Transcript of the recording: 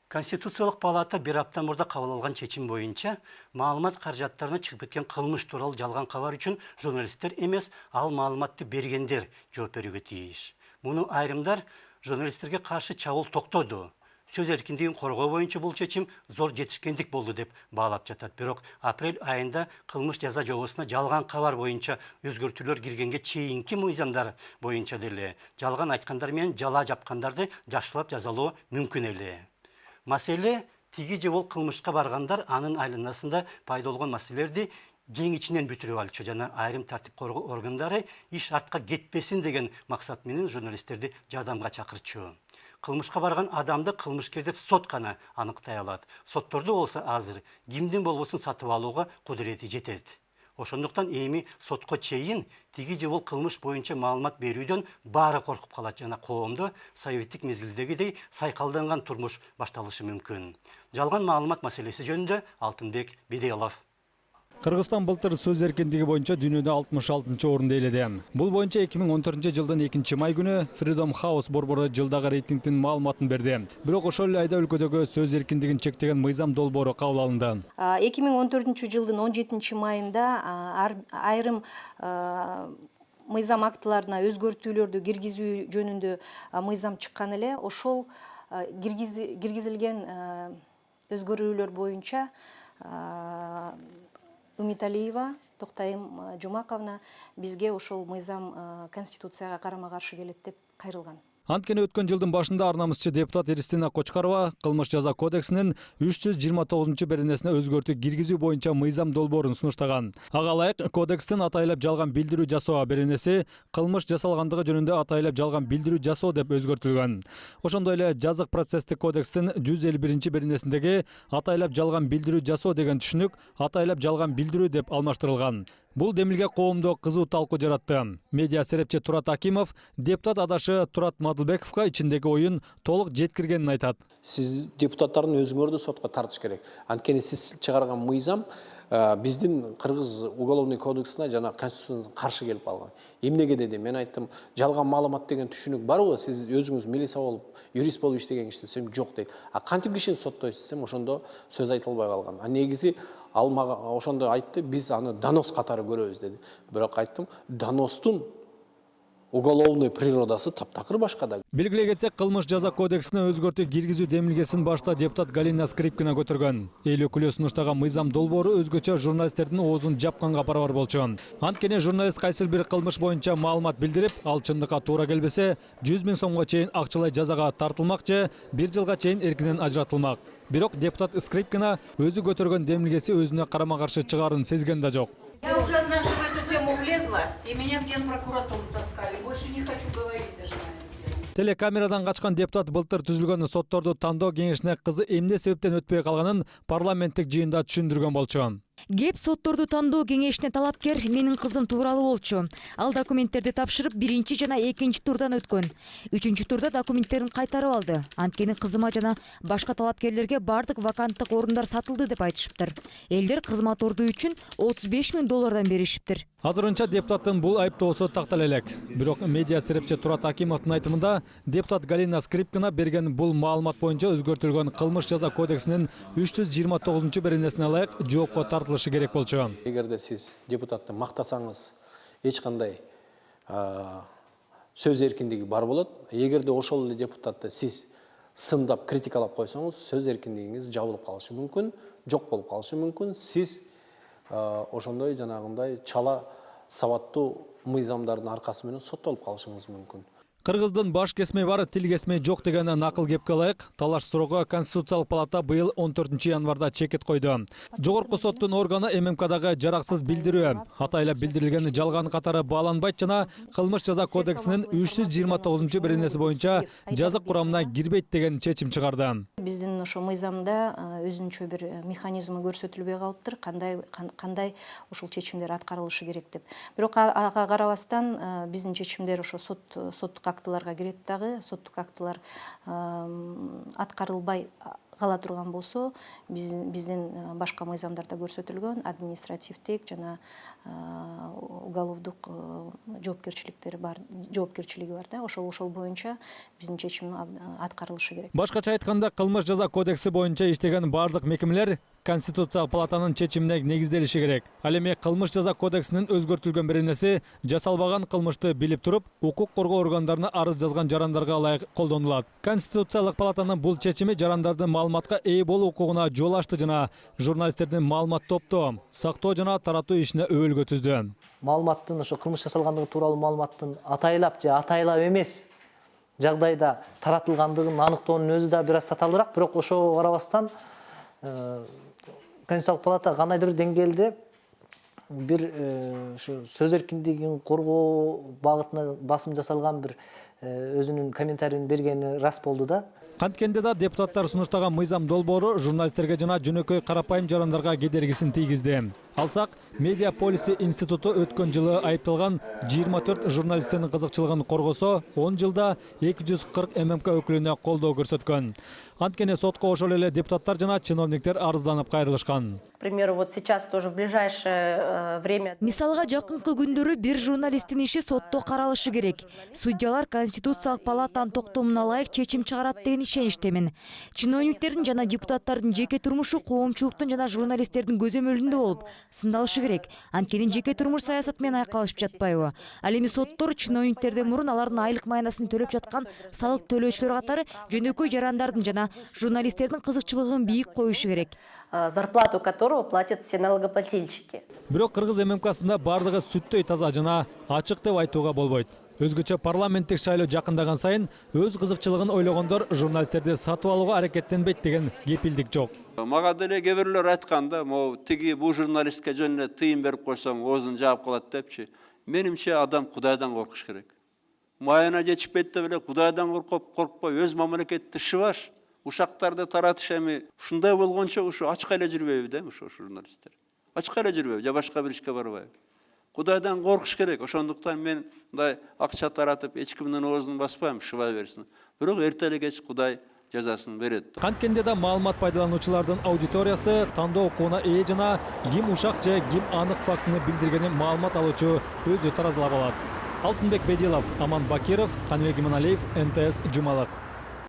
Конституциялық палата бір апта мұрда қабыл алған чечим бойынша маалымат қаражаттарына шығып кеткен қылмыш туралы жалған хабар үшін журналисттер емес, ал маалыматты бергендер жооп берүүгө тийиш. Муну айрымдар журналисттерге каршы чабуул токтоду. Сөз эркиндигин коргоо боюнча бул чечим зор жетишкендик болду деп баалап жатат. Бирок апрель айында кылмыш жаза жобосуна жалган кабар боюнча өзгөртүүлөр киргенге чейинки мыйзамдар боюнча деле жалган айткандар менен жала жапкандарды жакшылап жазалоо мүмкүн эле. Маселе тиги же бул кылмышка баргандар анын айланасында пайда болгон маселелерди жең ичинен бүтүрүп алчу жана айрым тартип коргоо органдары иш артка кетпесин деген максат менен журналисттерди жардамга чакырчу. Кылмышка барган адамды кылмышкер деп сот гана аныктай алат. Соттордо болсо азыр кимдин болбосун сатып алууга кудурети жетет. Ошондуктан эми сотко чейин тиги же бул кылмыш боюнча маалымат берүүдөн баары коркуп калат жана коомдо советтик мезгилдегидей сайкалданган турмуш башталышы мүмкүн. Жалган маалымат маселеси жөнүндө Алтынбек Беделов. Кыргызстан былтыр сөз эркиндиги боюнча дүйнөдө 66-орунду ээледи. Бул боюнча 2014-жылдын 2-май күнү Freedom House борбору жылдагы рейтингдин маалыматын берди. Бирок ошол эле айда өлкөдөгү сөз эркиндигин чектеген мыйзам долбоору кабыл алынды. 2014-жылдын 17-майында айрым мыйзам актыларына өзгөртүүлөрдү киргизүү жөнүндө мыйзам чыккан эле. Ошол киргизилген өзгөрүүлөр боюнча Умиталиева Токтайым Жумаковна бизге ошол мыйзам конституцияга карама-каршы келет деп кайрылган. Анткени өткөн жылдын башында арнамызчы депутат Эристина Кочкарова кылмыш жаза кодексинин 329-беренесине өзгөртүү киргизүү боюнча мыйзам долбоорун сунуштаган. Ага ылайык кодекстин атайлап жалган билдирүү жасоо беренеси кылмыш жасалгандыгы жөнүндө атайлап жалган билдирүү жасоо деп өзгөртүлгөн. Ошондой эле жазык процесстик кодекстин 151-беренесиндеги атайлап жалган билдирүү жасоо деген түшүнүк атайлап жалган билдирүү деп алмаштырылган. Бул демилге коомдо кызуу талкуу жаратты. Медиа серепчи Турат Акимов депутат адашы Турат Мадылбековго ичиндеги оюн толук жеткиргенин айтат. Сиз депутаттардын өзүңөрдү сотко тартыш керек. Анткени сиз чыгарган мыйзам биздин Кыргыз уголовный кодексине жана конституцияга каршы келип калган. Эмнеге деди? Мен айттым, жалган маалымат деген түшүнүк барбы? Сиз өзүңүз милиция болуп, юрист болуп иштеген кишисиз? Жок дейт. А кантип кишини соттойсуз десем, ошондо сөз айтылбай калган. А негизи ал мага ошондо айтты, биз аны донос катары көрөбүз деди. Бирок айттым, доностун уголовный природасы таптакыр башка да. Белгилей кетсек, кылмыш жаза кодексине өзгөртүү киргизүү демилгесин башта депутат Галина Скрипкина көтөргөн. Эл өкүлү сунуштаган мыйзам долбоору өзгөчө журналисттердин оозун жапканга барабар болчу. Анткени журналист кайсыл бир кылмыш боюнча маалымат билдирип, ал чындыкка туура келбесе, 100 000 сомго чейин акчалай жазага тартылмак же 1 жылга чейин эркинен ажыратылмак. Бирок депутат Скрипкина өзү көтөргөн демилгеси өзүнө карама-каршы чыгаарын сезген да жок. Я уже однажды в эту тему влезла, и меня в Генпрокуратуру таскали. Больше не хочу говорить даже на эту тему. Телекамерадан качкан депутат былтыр түзүлгөн сотторду тандоо кеңешине кызы эмне себептен өтпөй калганын парламенттик жыйында түшүндүргөн болчу. Кеп сотторду тандоо кеңешине талапкер менин кызым тууралуу болчу. Ал документтерди тапшырып, 1 жана 2 турдан өткөн. 3 турда документтерин кайтарып алды. Анткени кызыма жана башка талапкерлерге бардык ваканттык орундар сатылды деп айтышыптыр. Элдер кызмат ордуу үчүн $35 000 беришиптир. Азырынча депутаттын бул айыптоосу тактала элек. Бирок медиа серепчи Турат Акимовдун айтымында депутат Галина Скрипкина берген бул маалымат боюнча өзгөртүлгөн кылмыш жаза кодексинин 329-беренесине ылайык жоопко тартылышы керек болчу. Эгерде сиз депутатты мактасаңыз, эч кандай сөз эркиндиги бар болот. Эгерде ошол эле депутатты сиз сындап, критикалап койсоңуз, сөз эркиндигиңиз жабылып калышы мүмкүн, жок болуп калышы мүмкүн. Сиз ошондой жанагындай чала сабаттуу мыйзамдардын аркасы менен соттолуп калышыңыз мүмкүн. Кыргыздын баш кесмей бар, тил кесмей жок деген накыл кепке ылайык талаш суроого Конституциялык палата быйыл 14-январда чекит койду. Жогорку соттун органы ММКдагы жараксыз билдирүү, атайлап билдирилген жалган катары бааланбайт жана кылмыш жаза кодексинин 329-беренеси боюнча жазык курамына кирбейт деген чечим чыгарды. Биздин ошо мыйзамда өзүнчө бир механизмы көрсөтүлбөй калыптыр, кандай ошол чечимдер аткарылышы керек деп. Бирок ага карабастан биздин чечимдер ошо соттук актыларга кирет дагы, соттук актылар аткарылбай кала турган болсо, биздин башка мыйзамдарда көрсөтүлгөн административдик жана уголовдук жоопкерчиликтери бар, жоопкерчилиги бар да. Ошол боюнча биздин чечим аткарылышы керек. Башкача айтканда, кылмыш жаза кодекси боюнча иштеген бардык мекемелер Конституциялык палатанын чечимине негизделиши керек. Ал эми кылмыш жаза кодексинин өзгөртүлгөн бир нерсе жасалбаган кылмышты билип туруп, укук коргоо органдарына арыз жазган жарандарга ылайык колдонулат. Конституциялык палатанын бул чечими жарандардын маалыматка ээ болуу укугуна жол ачты жана журналисттердин маалымат топтоо, сактоо жана таратуу ишине өбөлгө түздү. Маалыматтын ошо кылмыш жасалгандыгы тууралуу маалыматтын атайлап же атайлап эмес жагдайда таратылгандыгын аныктоонун өзү да бир аз татаалыраак, бирок ошого карабастан Конституциялык палата кандайдыр бир деңгээлде бир ушу сөз эркиндигин коргоо багытына басым жасалган бир өзүнүн комментарийин бергени рас болду да. Канткенде да депутаттар сунуштаган мыйзам долбоору журналисттерге жана жөнөкөй карапайым жарандарга кедергисин тийгизди. Алсак, Медиа Полиси институту өткөн жылы айыпталган 24 журналисттин кызыкчылыгын коргосо, 10 жылда 240 ММК өкүлүнө колдоо көрсөткөн. Анткени сотко ошол эле депутаттар жана чиновниктер арызданып кайрылышкан. К примеру, вот сейчас тоже в ближайшее время. Мисалга, жакынкы күндөрү бир журналисттин иши сотто каралышы керек. Судьялар Конституциялык палатанын токтомуна ылайык чечим чыгарат деген ишеничтемин. Чиновниктердин жана депутаттардын жеке турмушу коомчулуктун жана журналисттердин көзөмөлүндө болуп сындалышы керек. Анткени жеке турмуш саясат менен айкалышып жатпайбы? Ал эми соттор чиновниктерден мурун алардын айлык майнасын төлөп жаткан салык төлөөчүлөр катары жөнөкөй жарандардын жана журналисттердин кызыкчылыгын бийик коюшу керек. Зарплату которого платят все налогоплательщики. Бирок Кыргыз ММКсында бардыгы сүттөй таза жана ачык деп айтууга болбойт. Өзгөчө парламенттик шайлоо жакындаган сайын өз кызыкчылыгын ойлогондор журналисттерди сатып алууга аракеттенбейт деген кепилдик жок. Мага деле кээ бирлер айтканда, могу тиги бул журналистке жөн эле тыйын берип койсоң, оозун жаап калат депчи. Менимче адам Кудайдан коркуш керек. Майына жетишпейт деп эле Кудайдан коркпой өз мамлекетти шыбаш, ушактарды таратыш эми ушундай болгончо ушу ачык эле жүрбөйбү да ушу журналисттер. Ачык эле жүрбөйбү, же башка бир ишке барбайбы. Кудайдан коркуш керек. Ошондуктан мен мындай акча таратып, эч кимдин оозун баспайм, шыбай берсин. Бирок эрте эле кеч Кудай жазасын берет. Канткенде да маалымат пайдалануучулардын аудиториясы тандоо укугуна ээ жана ким ушак же ким анык фактыны билдиргенин маалымат алуучу өзү таразылап алат. Алтынбек Бедилов, Аман Бакиров, Каныбек Иманалиев, НТС Жумалык.